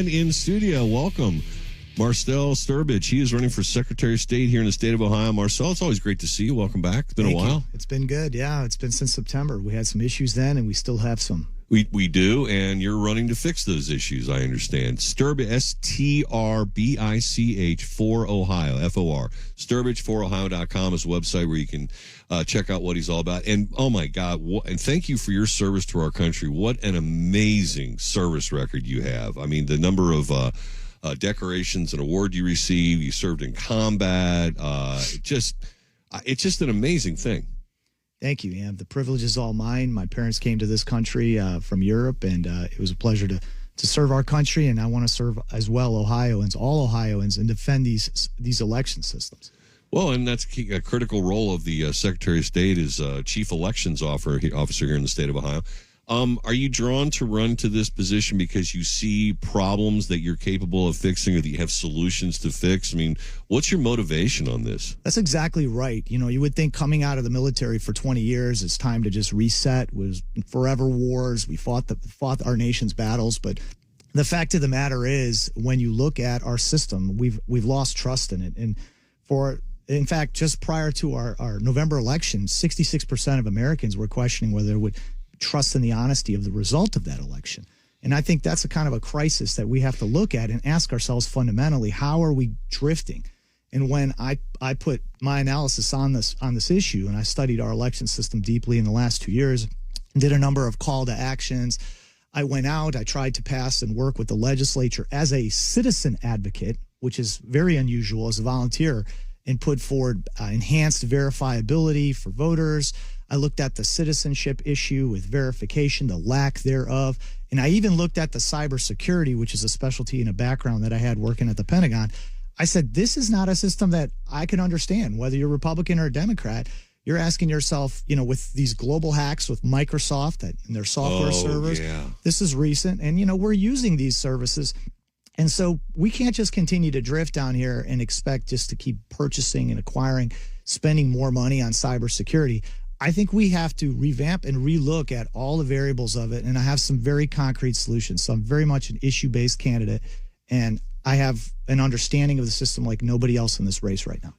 In studio, welcome, Marcell Strbich. He is running for Secretary of State here in the state of Ohio. Marcell, it's always great to see you. Welcome back. It's been a while. It's been good. Yeah, it's been since September. We had some issues then, and we still have some. We do, and you're running to fix those issues, I understand. Strbich, S-T-R-B-I-C-H, for Ohio, F-O-R. Strbich4ohio.com is a website where you can check out what he's all about. And, oh, my God, and thank you for your service to our country. What an amazing service record you have. I mean, the number of decorations and award you received, you served in combat. It's just an amazing thing. Thank you, Ian. The privilege is all mine. My parents came to this country from Europe, and it was a pleasure to serve our country, and I want to serve as well Ohioans, all Ohioans, and defend these election systems. Well, and that's a critical role of the Secretary of State is Chief Elections Officer here in the state of Ohio. Are you drawn to run to this position because you see problems that you're capable of fixing or that you have solutions to fix? I mean, what's your motivation on this? That's exactly right. You know, you would think coming out of the military for 20 years, it's time to just reset. It was forever wars. We fought our nation's battles. But the fact of the matter is, when you look at our system, we've lost trust in it. And in fact, just prior to our November election, 66% of Americans were questioning whether it would trust in the honesty of the result of that election. And I think that's a kind of a crisis that we have to look at and ask ourselves fundamentally, how are we drifting? And when I put my analysis on this issue, and I studied our election system deeply in the last 2 years, did a number of call to actions. I went out, I tried to pass and work with the legislature as a citizen advocate, which is very unusual as a volunteer, and put forward enhanced verifiability for voters. I looked at the citizenship issue with verification, the lack thereof. And I even looked at the cybersecurity, which is a specialty and a background that I had working at the Pentagon. I said, this is not a system that I can understand, whether you're Republican or a Democrat. You're asking yourself, you know, with these global hacks with Microsoft and their software servers, This is recent. And, you know, we're using these services. And so we can't just continue to drift down here and expect just to keep purchasing and acquiring, spending more money on cybersecurity. I think we have to revamp and relook at all the variables of it, and I have some very concrete solutions. So I'm very much an issue-based candidate, and I have an understanding of the system like nobody else in this race right now.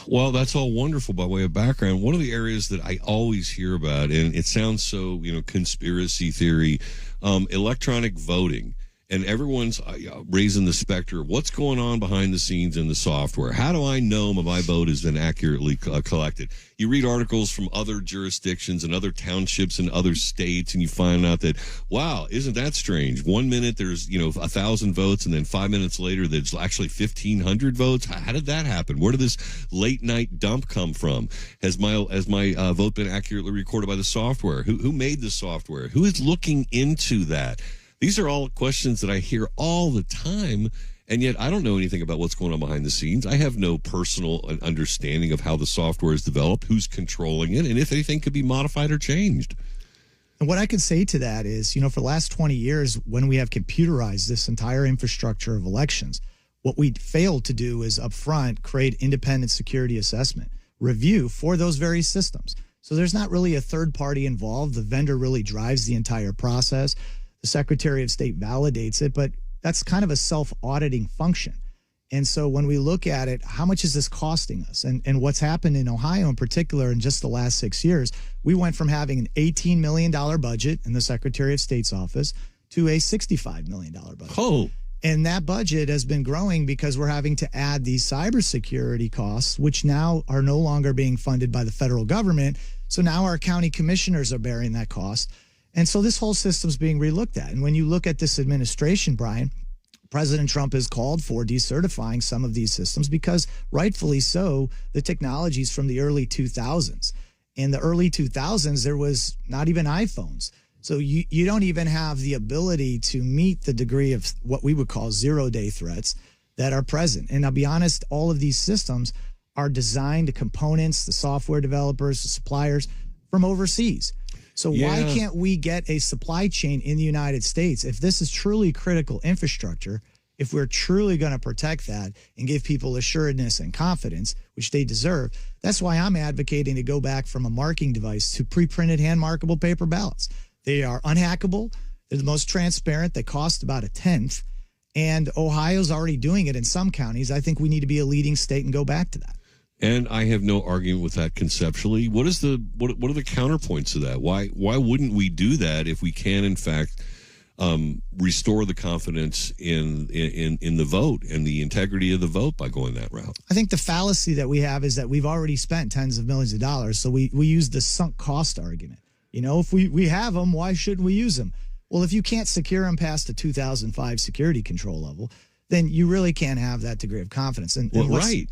Well, that's all wonderful by way of background. One of the areas that I always hear about, and it sounds so, you know, conspiracy theory, electronic voting. And everyone's raising the specter of what's going on behind the scenes in the software. How do I know my vote has been accurately collected? You read articles from other jurisdictions and other townships in other states, and you find out that, wow, isn't that strange? 1 minute there's 1,000 votes, and then 5 minutes later there's actually 1,500 votes. How did that happen? Where did this late night dump come from? Has my vote been accurately recorded by the software? Who made the software? Who is looking into that? These are all questions that I hear all the time, and yet I don't know anything about what's going on behind the scenes. I have no personal understanding of how the software is developed, who's controlling it, and if anything could be modified or changed. And what I can say to that is, you know, for the last 20 years, when we have computerized this entire infrastructure of elections, what we failed to do is up front create independent security assessment review for those very systems. So there's not really a third party involved. The vendor really drives the entire process. The Secretary of State validates it, but that's kind of a self-auditing function. And so when we look at it, how much is this costing us? And what's happened in Ohio in particular in just the last 6 years, we went from having an $18 million budget in the Secretary of State's office to a $65 million budget. Oh. And that budget has been growing because we're having to add these cybersecurity costs, which now are no longer being funded by the federal government. So now our county commissioners are bearing that cost. And so this whole system's being relooked at. And when you look at this administration, Brian, President Trump has called for decertifying some of these systems because, rightfully so, the technology's from the early 2000s. In the early 2000s, there was not even iPhones. So you don't even have the ability to meet the degree of what we would call zero-day threats that are present. And I'll be honest, all of these systems are designed to components, the software developers, the suppliers from overseas. So why can't we get a supply chain in the United States? If this is truly critical infrastructure, if we're truly going to protect that and give people assuredness and confidence, which they deserve, that's why I'm advocating to go back from a marking device to pre-printed hand-markable paper ballots. They are unhackable. They're the most transparent. They cost about a tenth. And Ohio's already doing it in some counties. I think we need to be a leading state and go back to that. And I have no argument with that conceptually. What are the counterpoints to that? Why wouldn't we do that if we can, in fact, restore the confidence in the vote and the integrity of the vote by going that route? I think the fallacy that we have is that we've already spent tens of millions of dollars. So we use the sunk cost argument. If we have them, why shouldn't we use them? Well, if you can't secure them past the 2005 security control level, then you really can't have that degree of confidence. Right.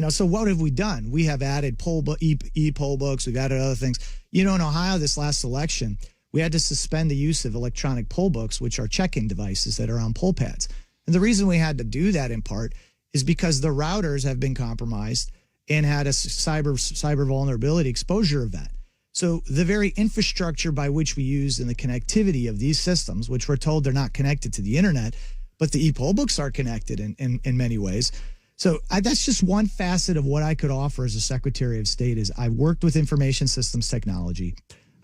So what have we done? We have added e-poll books. We've added other things. In Ohio this last election, we had to suspend the use of electronic poll books, which are check-in devices that are on poll pads. And the reason we had to do that in part is because the routers have been compromised and had a cyber vulnerability exposure event. So the very infrastructure by which we use in the connectivity of these systems, which we're told they're not connected to the internet, but the e-poll books are connected in many ways. So that's just one facet of what I could offer as a Secretary of State. Is I've worked with information systems technology.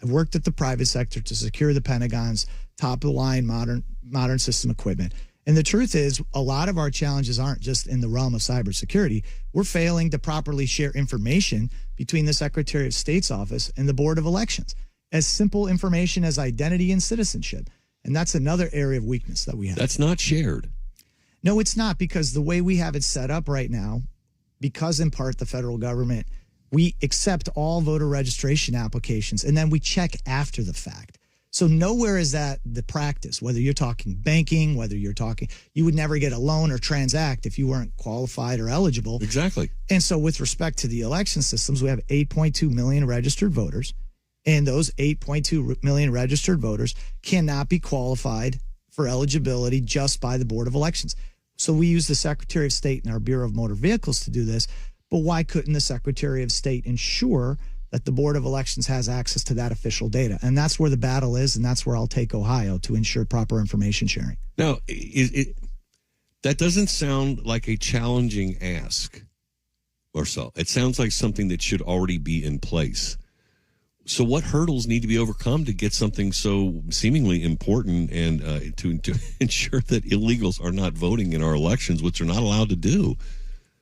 I've worked at the private sector to secure the Pentagon's top-of-the-line modern system equipment. And the truth is, a lot of our challenges aren't just in the realm of cybersecurity. We're failing to properly share information between the Secretary of State's office and the Board of Elections, as simple information as identity and citizenship. And that's another area of weakness that we have. That's not shared. No, it's not, because the way we have it set up right now, because in part the federal government, we accept all voter registration applications and then we check after the fact. So nowhere is that the practice, whether you're talking banking, you would never get a loan or transact if you weren't qualified or eligible. Exactly. And so with respect to the election systems, we have 8.2 million registered voters, and those 8.2 million registered voters cannot be qualified for eligibility just by the Board of Elections. So we use the Secretary of State and our Bureau of Motor Vehicles to do this, but why couldn't the Secretary of State ensure that the Board of Elections has access to that official data? And that's where the battle is, and that's where I'll take Ohio to ensure proper information sharing. Now, that doesn't sound like a challenging ask, Marcell. It sounds like something that should already be in place. So what hurdles need to be overcome to get something so seemingly important and to ensure that illegals are not voting in our elections, which they're not allowed to do?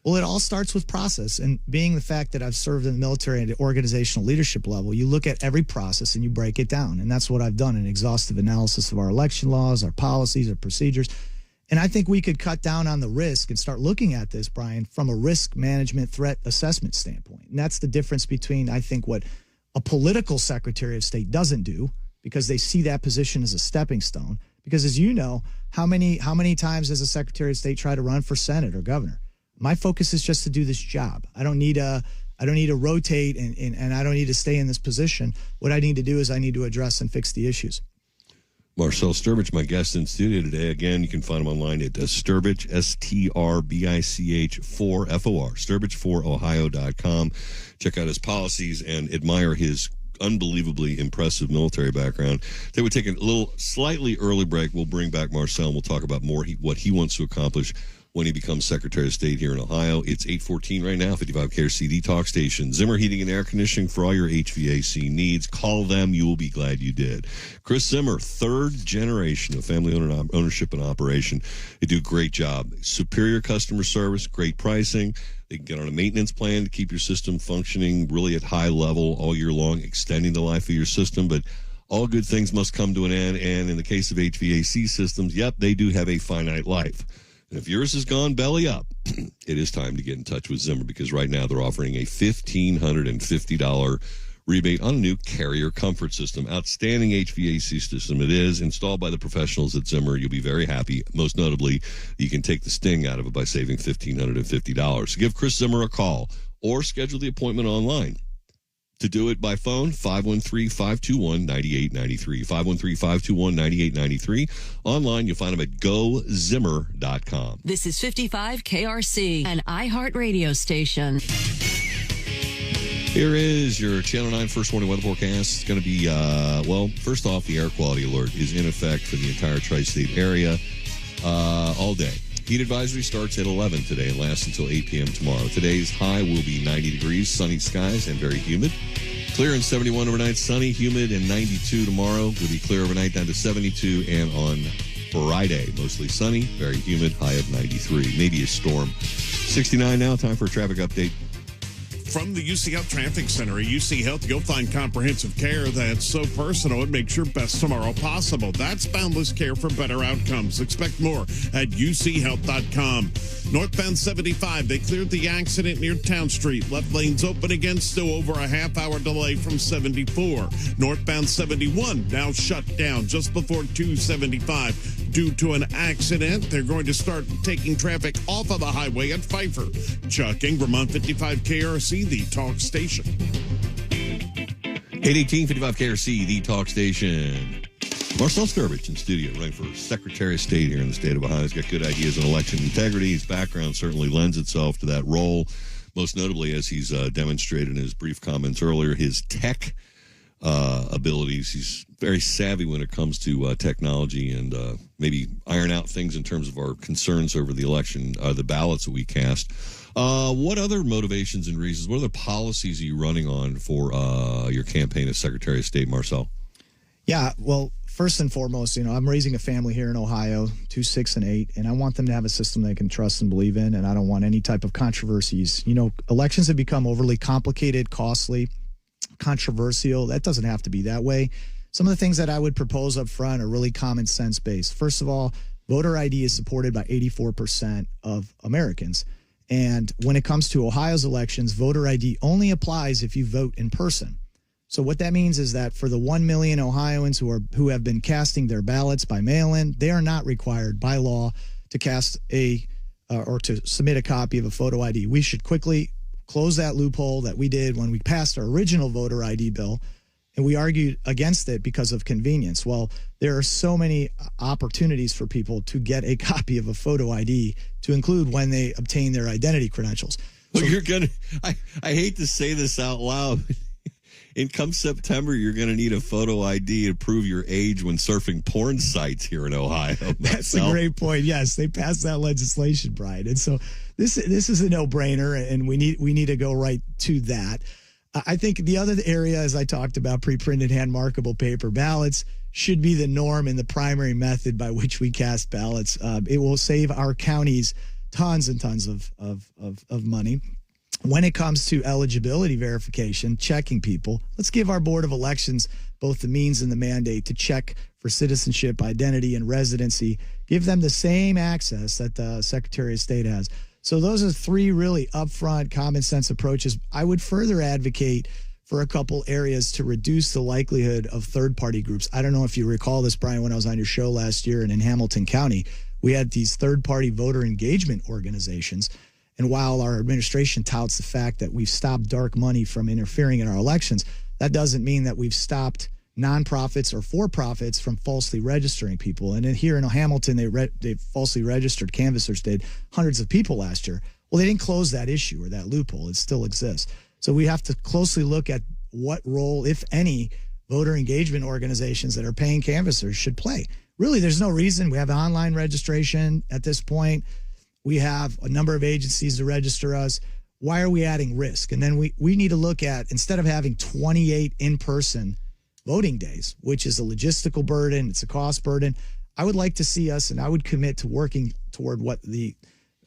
Well, it all starts with process. And being the fact that I've served in the military at organizational leadership level, you look at every process and you break it down. And that's what I've done, an exhaustive analysis of our election laws, our policies, our procedures. And I think we could cut down on the risk and start looking at this, Brian, from a risk management threat assessment standpoint. And that's the difference between, I think, what a political Secretary of State doesn't do, because they see that position as a stepping stone. Because as you know, how many times does a Secretary of State try to run for Senate or governor? My focus is just to do this job. I don't need to rotate and I don't need to stay in this position. What I need to do is I need to address and fix the issues. Marcell Strbich, my guest in studio today. Again, you can find him online at Strbich, Strbich 4 FOR, Strbich4Ohio.com. Check out his policies and admire his unbelievably impressive military background. They would take a little slightly early break. We'll bring back Marcell and we'll talk about more what he wants to accomplish when he becomes Secretary of State here in Ohio. It's 8:14 right now, 55 KRCD Talk Station. Zimmer Heating and Air Conditioning for all your HVAC needs. Call them. You will be glad you did. Chris Zimmer, third generation of family ownership and operation. They do a great job. Superior customer service, great pricing. They can get on a maintenance plan to keep your system functioning really at high level all year long, extending the life of your system. But all good things must come to an end. And in the case of HVAC systems, yep, they do have a finite life. And if yours has gone belly up, it is time to get in touch with Zimmer, because right now they're offering a $1,550 rebate on a new Carrier comfort system. Outstanding HVAC system it is, installed by the professionals at Zimmer. You'll be very happy. Most notably, you can take the sting out of it by saving $1,550. So give Chris Zimmer a call or schedule the appointment online. To do it by phone, 513-521-9893. 513-521-9893. Online, you'll find them at gozimmer.com. This is 55 KRC, an iHeart radio station. Here is your Channel 9 First Warning Weather Forecast. It's going to be, first off, the air quality alert is in effect for the entire tri-state area all day. Heat advisory starts at 11 today and lasts until 8 p.m. tomorrow. Today's high will be 90 degrees, sunny skies, and very humid. Clear and 71 overnight, sunny, humid, and 92 tomorrow. Will be clear overnight down to 72, and on Friday. Mostly sunny, very humid, high of 93. Maybe a storm. 69 now. Time for a traffic update. From the UC Health Traffic Center at UC Health, you'll find comprehensive care that's so personal it makes your best tomorrow possible. That's boundless care for better outcomes. Expect more at uchealth.com. Northbound 75, they cleared the accident near Town Street. Left lanes open again, still over a half-hour delay from 74. Northbound 71 now shut down just before 275 due to an accident. They're going to start taking traffic off of the highway at Pfeiffer. Chuck Ingram on 55 KRC, the talk station. 818 55 KRC, the talk station. Marcell Strbich in studio, running for Secretary of State here in the state of Ohio. He's got good ideas on election integrity. His background certainly lends itself to that role, most notably as he's demonstrated in his brief comments earlier, his tech abilities. He's very savvy when it comes to technology and maybe iron out things in terms of our concerns over the election, the ballots that we cast. What other motivations and reasons, what other policies are you running on for your campaign as Secretary of State, Marcell? Yeah, well, first and foremost, I'm raising a family here in Ohio, 2, 6, and 8, and I want them to have a system they can trust and believe in, and I don't want any type of controversies. Elections have become overly complicated, costly, controversial. That doesn't have to be that way. Some of the things that I would propose up front are really common sense based. First of all, voter ID is supported by 84% of Americans. And when it comes to Ohio's elections, voter ID only applies if you vote in person. So what that means is that for the 1 million Ohioans who have been casting their ballots by mail-in, they are not required by law to cast or to submit a copy of a photo ID. We should quickly close that loophole that we did when we passed our original voter ID bill, and we argued against it because of convenience. Well, there are so many opportunities for people to get a copy of a photo ID to include when they obtain their identity credentials. Well, I hate to say this out loud. Come September, you're going to need a photo ID to prove your age when surfing porn sites here in Ohio. That's a great point. Yes, they passed that legislation, Brian. And so this is a no-brainer, and we need to go right to that. I think the other area, as I talked about, pre-printed hand-markable paper ballots should be the norm and the primary method by which we cast ballots. It will save our counties tons and tons of money. When it comes to eligibility verification, checking people, let's give our Board of Elections both the means and the mandate to check for citizenship, identity, and residency. Give them the same access that the Secretary of State has. So those are 3 really upfront, common sense approaches. I would further advocate for a couple areas to reduce the likelihood of third-party groups. I don't know if you recall this, Brian, when I was on your show last year and in Hamilton County, we had these third-party voter engagement organizations. And while our administration touts the fact that we've stopped dark money from interfering in our elections, that doesn't mean that we've stopped nonprofits or for-profits from falsely registering people. And here in Hamilton, they falsely registered, canvassers did, hundreds of people last year. Well, they didn't close that issue or that loophole. It still exists. So we have to closely look at what role, if any, voter engagement organizations that are paying canvassers should play. Really, there's no reason. We have online registration at this point. We have a number of agencies to register us. Why are we adding risk? And then we need to look at, instead of having 28 in-person voting days, which is a logistical burden, it's a cost burden, I would like to see us, and I would commit to working toward what the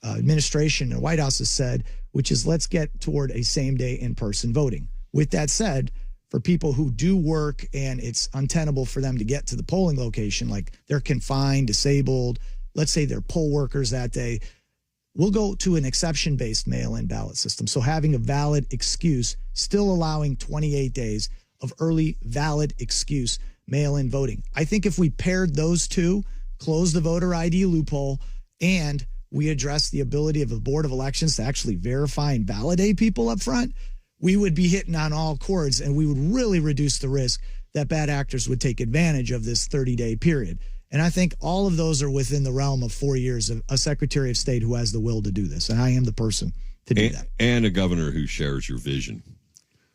administration and White House has said, which is let's get toward a same-day in-person voting. With that said, for people who do work and it's untenable for them to get to the polling location, like they're confined, disabled, let's say they're poll workers that day, we'll go to an exception-based mail-in ballot system. So having a valid excuse, still allowing 28 days of early valid excuse mail-in voting. I think if we paired those two, close the voter ID loophole, and we address the ability of the Board of Elections to actually verify and validate people up front, we would be hitting on all chords, and we would really reduce the risk that bad actors would take advantage of this 30-day period. And I think all of those are within the realm of 4 years of a Secretary of State who has the will to do this. And I am the person to do that. And a governor who shares your vision.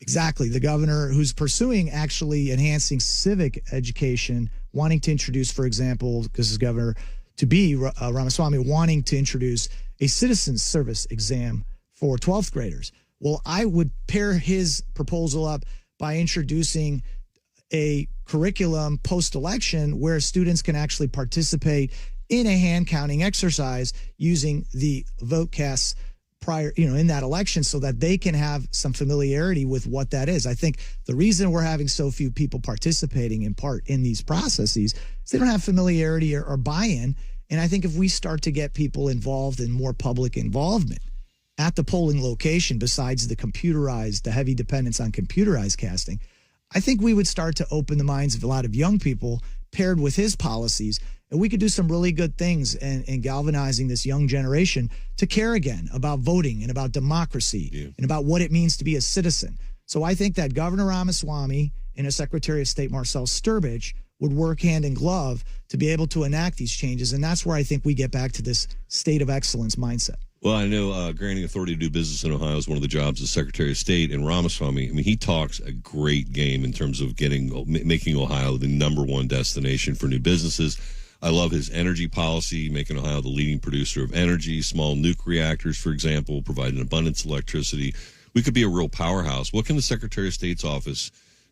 Exactly. The governor who's pursuing actually enhancing civic education, wanting to introduce, for example, because his governor to be Ramaswamy, wanting to introduce a citizen's service exam for 12th graders. Well, I would pair his proposal up by introducing a curriculum post-election where students can actually participate in a hand counting exercise using the vote casts prior, in that election, so that they can have some familiarity with what that is. I think the reason we're having so few people participating in part in these processes is they don't have familiarity or buy-in. And I think if we start to get people involved in more public involvement at the polling location, besides the heavy dependence on computerized casting, I think we would start to open the minds of a lot of young people paired with his policies. And we could do some really good things in galvanizing this young generation to care again about voting and about democracy and about what it means to be a citizen. So I think that Governor Ramaswamy and a Secretary of State Marcell Strbich would work hand in glove to be able to enact these changes. And that's where I think we get back to this state of excellence mindset. Well, I know granting authority to do business in Ohio is one of the jobs of Secretary of State. And Ramaswamy, I mean, he talks a great game in terms of making Ohio the #1 destination for new businesses. I love his energy policy, making Ohio the leading producer of energy, small nuke reactors, for example, providing abundance of electricity. We could be a real powerhouse. What can the Secretary of State's office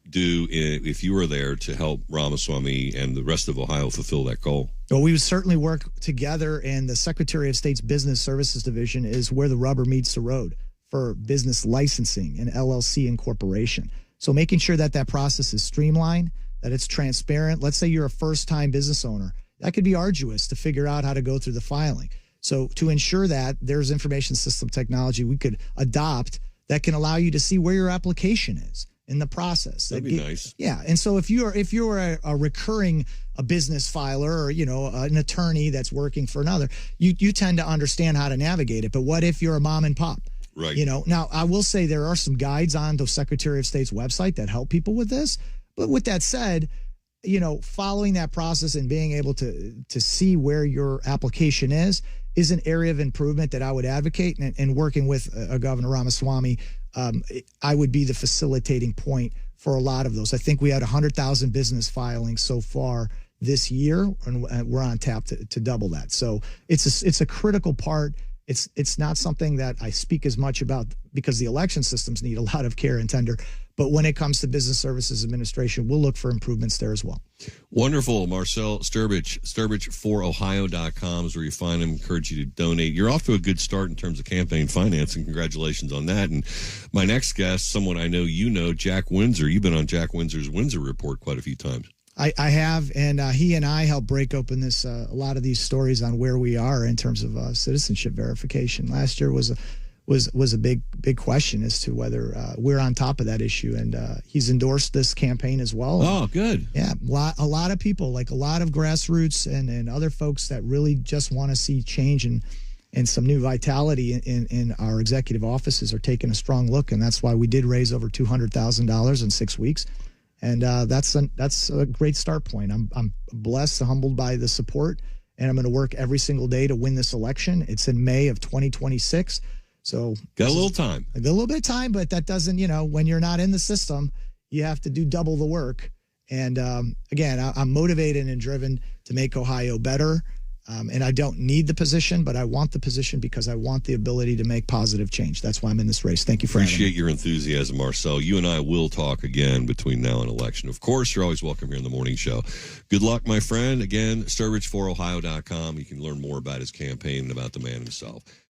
do if you were there to help Ramaswamy and the rest of Ohio fulfill that goal? Well, we would certainly work together, and the Secretary of State's Business Services Division is where the rubber meets the road for business licensing and LLC incorporation. So making sure that that process is streamlined, that it's transparent. Let's say you're a first-time business owner. That could be arduous to figure out how to go through the filing. So to ensure that, there's information system technology we could adopt that can allow you to see where your application is in the process. That'd be nice. Yeah. And so if you're a recurring business filer or, an attorney that's working for another, you tend to understand how to navigate it. But what if you're a mom and pop? Right. Now I will say there are some guides on the Secretary of State's website that help people with this. But with that said, following that process and being able to see where your application is an area of improvement that I would advocate. And working with Governor Ramaswamy, I would be the facilitating point for a lot of those. I think we had 100,000 business filings so far this year, and we're on tap to double that. So it's a critical part. It's not something that I speak as much about because the election systems need a lot of care and tender. But when it comes to Business Services Administration, we'll look for improvements there as well. Wonderful. Marcell Strbich, Strbich4Ohio.com is where you find him. Encourage you to donate. You're off to a good start in terms of campaign finance, and congratulations on that. And my next guest, someone I know Jack Windsor. You've been on Jack Windsor's Windsor Report quite a few times. I have, and he and I helped break open a lot of these stories on where we are in terms of citizenship verification. Last year was a big question as to whether we're on top of that issue, and he's endorsed this campaign as well. Oh, good. Yeah, a lot of people, like a lot of grassroots and other folks that really just want to see change and some new vitality in our executive offices are taking a strong look, and that's why we did raise over $200,000 in 6 weeks. And that's a great start point. I'm blessed, humbled by the support, and I'm going to work every single day to win this election. It's in May of 2026. So got a little time. A little bit of time, but that doesn't, when you're not in the system, you have to do double the work. And again, I'm motivated and driven to make Ohio better. And I don't need the position, but I want the position because I want the ability to make positive change. That's why I'm in this race. Thank you for having me. Appreciate your enthusiasm, Marcell. You and I will talk again between now and election. Of course, you're always welcome here in the morning show. Good luck, my friend. Again, Strbich4Ohio.com. You can learn more about his campaign and about the man himself.